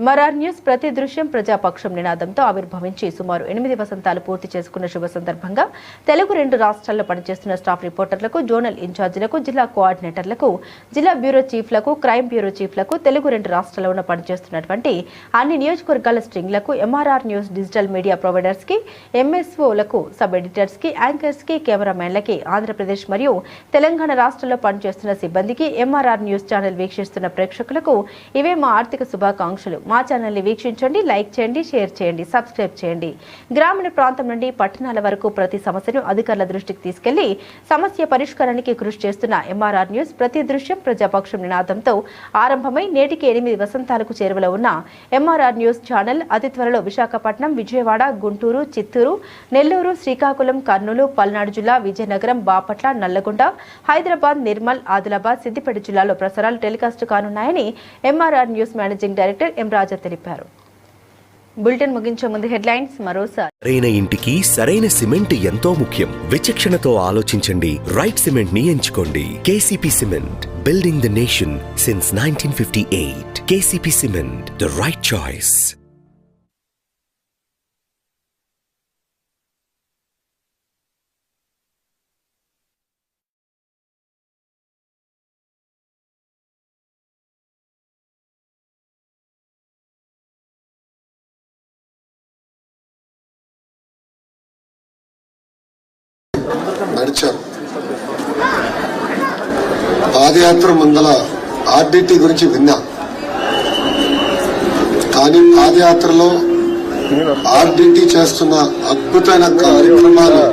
MRR news ప్రతి దృశ్యం ప్రజాపక్షం నినాదంతో ఆవిర్భవించి సుమారు 8 వసంతాలు పూర్తి చేసుకున్న శుభ సందర్భంగా తెలుగు 2 రాష్ట్రాల్లో పనిచేస్తున్న స్టాఫ్ రిపోర్టర్లకు, జోనల్ ఇన్ఛార్జీలకు, జిల్లా కోఆర్డినేటర్లకు, జిల్లా బ్యూరో చీఫ్లకు, క్రైమ్ బ్యూరో చీఫ్లకు, తెలుగు 2 రాష్ట్రాల్లో పనిచేస్తున్నటువంటి అన్ని నియోజకవర్గాల స్ట్రింగ్లకు, MRR news digital media providers కి, ఎంఎస్ఓలకు, సబ్ ఎడిటర్స్ కి, యాంకర్స్ కి, కెమెరామెన్లకి, ఆంధ్రప్రదేశ్ మరియు తెలంగాణ రాష్ట్రాల్లో పనిచేస్తున్న సిబ్బందికి, ఎంఆర్ఆర్ న్యూస్ ఛానల్ వీక్షిస్తున్న ప్రేక్షకులకు ఇవే మా ఆర్థిక శుభాకాంక్షలు. మా ఛానల్ని వీక్షించండి, లైక్ చేయండి, షేర్ చేయండి, సబ్స్క్రైబ్ చేయండి. గ్రామీణ ప్రాంతం నుండి పట్టణాల వరకు ప్రతి సమస్యను అధికారుల దృష్టికి తీసుకెళ్లి సమస్య పరిష్కారానికి కృషి చేస్తున్న ఎంఆర్ఆర్ న్యూస్ ప్రతి దృశ్యం ప్రజాపక్షం నినాదంతో ఆరంభమై నేటికి 8 వసంతాలకు చేరువలో ఉన్న ఎంఆర్ఆర్ న్యూస్ ఛానల్ అతి త్వరలో విశాఖపట్నం, విజయవాడ, గుంటూరు, చిత్తూరు, నెల్లూరు, శ్రీకాకుళం, కర్నూలు, పల్నాడు జిల్లా, విజయనగరం, బాపట్ల, నల్లగొండ, హైదరాబాద్, నిర్మల్, ఆదిలాబాద్, సిద్దిపేట జిల్లాలో ప్రసారాలు టెలికాస్ట్ కానున్నాయని MRR news managing director M Raja తెలిపారు. బులెటిన్ ముగించే ముందు హెడ్లైన్స్ మరోసారి. సరైన ఇంటికి సరైన సిమెంట్ ఎంతో ముఖ్యం. విచక్షణతో ఆలోచించండి. రైట్ సిమెంట్ ని ఎంచుకోండి. KCP cement, building the nation since 1958. KCP cement, the right choice. నడిచారు. పాదయాత్ర ముందల ఆర్డిటి గురించి విన్నా, కానీ పాదయాత్రలో ఆర్డిటి చేస్తున్న అద్భుతమైన కార్యక్రమాలు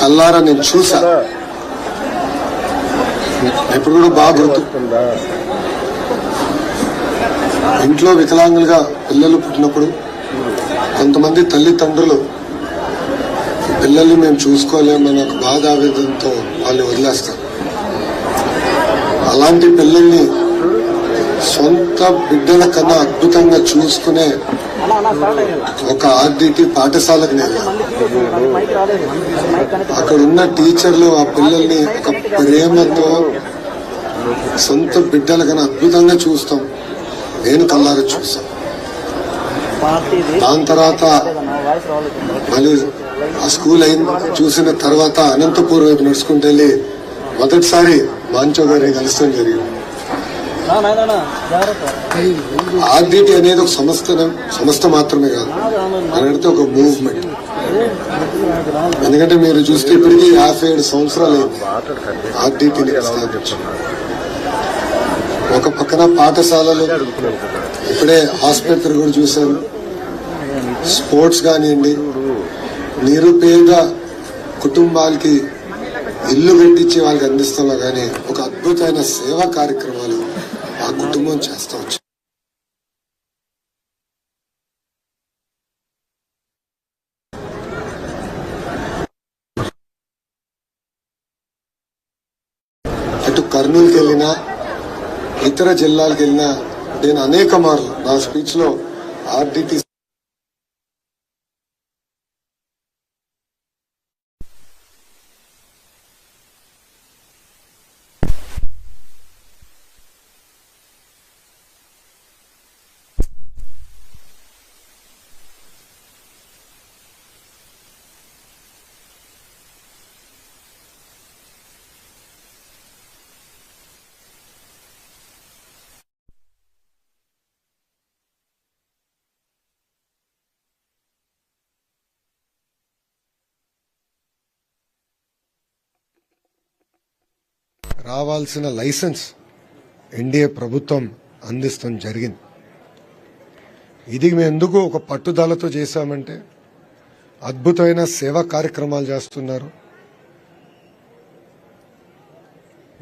కల్లారా నేను చూసా. ఎప్పుడు కూడా బాగా గుర్తు. ఇంట్లో వికలాంగులుగా పిల్లలు పుట్టినప్పుడు కొంతమంది తల్లిదండ్రులు పిల్లల్ని మేము చూసుకోలేమన్న బాధ ఆవేదనతో వాళ్ళు వదిలేస్తారు. అలాంటి పిల్లల్ని సొంత బిడ్డల కన్నా అద్భుతంగా చూసుకునే ఒక ఆర్డిటి పాఠశాలకు నేను అక్కడ ఉన్న టీచర్లు ఆ పిల్లల్ని ఒక ప్రేమతో సొంత బిడ్డల కన్నా అద్భుతంగా చూస్తాం. నేను కల్లారా చూస్తాం. దాని తర్వాత మళ్ళీ ఆ స్కూల్ చూసిన తర్వాత అనంతపూర్ వైపు నడుచుకుంటూ వెళ్ళి మొదటిసారి మాంచో గారిని కలుస్తాం జరిగింది. ఆర్డిటి అనేది ఒక సంస్థ మాత్రమే కాదు, అనేది ఒక మూవ్మెంట్. ఎందుకంటే మీరు చూస్తే ఇప్పటికీ 57 సంవత్సరాలు అయింది ఆర్డిటిని స్థాపించి. ఒక పక్కన పాఠశాలలు, ఇప్పుడే ఆసుపత్రి కూడా చూశారు, స్పోర్ట్స్ కానివ్వండి, నిరుపేద కుటుంబాలకి ఇల్లు కట్టించి వాళ్ళకి అందిస్తున్నా కానీ ఒక అద్భుతమైన సేవా కార్యక్రమాలు ఆ కుటుంబం చేస్తూ వచ్చు. అటు కర్నూలుకి వెళ్ళినా ఇతర జిల్లాలకు వెళ్ళినా నేను అనేక మార్లు నా స్పీచ్ లో ఆర్డిటి రావాల్సిన లైసెన్స్ ఎన్డీఏ ప్రభుత్వం అందిస్తాం జరిగింది. ఇది మేము ఎందుకు ఒక పట్టుదలతో చేశామంటే అద్భుతమైన సేవా కార్యక్రమాలు చేస్తున్నారు.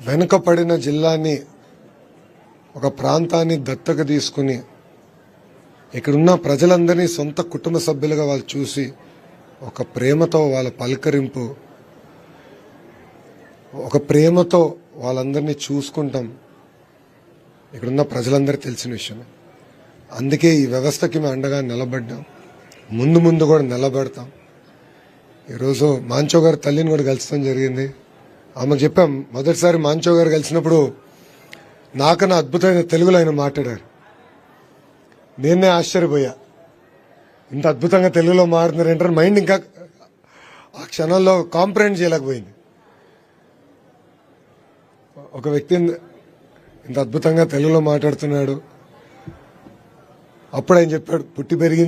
వెనుకపడిన జిల్లాని, ఒక ప్రాంతాన్ని దత్తక తీసుకుని ఇక్కడున్న ప్రజలందరినీ సొంత కుటుంబ సభ్యులుగా వాళ్ళు చూసి ఒక ప్రేమతో వాళ్ళ పలకరింపు, ఒక ప్రేమతో వాళ్ళందరినీ చూసుకుంటాం. ఇక్కడున్న ప్రజలందరికీ తెలిసిన విషయం. అందుకే ఈ వ్యవస్థకి మేము అండగా నిలబడ్డాం, ముందు కూడా నిలబడతాం. ఈరోజు మాంచో గారి తల్లిని కూడా కలుస్తాం జరిగింది. ఆమెకు చెప్పాం, మొదటిసారి మాంచో గారు కలిసినప్పుడు నాకన్నా అద్భుతమైన తెలుగులో ఆయన మాట్లాడారు. నేనే ఆశ్చర్యపోయా, ఇంత అద్భుతంగా తెలుగులో మాట్లాడుతున్నారంటారు. మైండ్ ఇంకా ఆ క్షణంలో కాంప్రహెండ్ చేయలేకపోయింది. ఒక వ్యక్తి ఇంత అద్భుతంగా తెలుగులో మాట్లాడుతున్నాడు. అప్పుడు ఆయన చెప్పాడు, పుట్టి పెరిగింది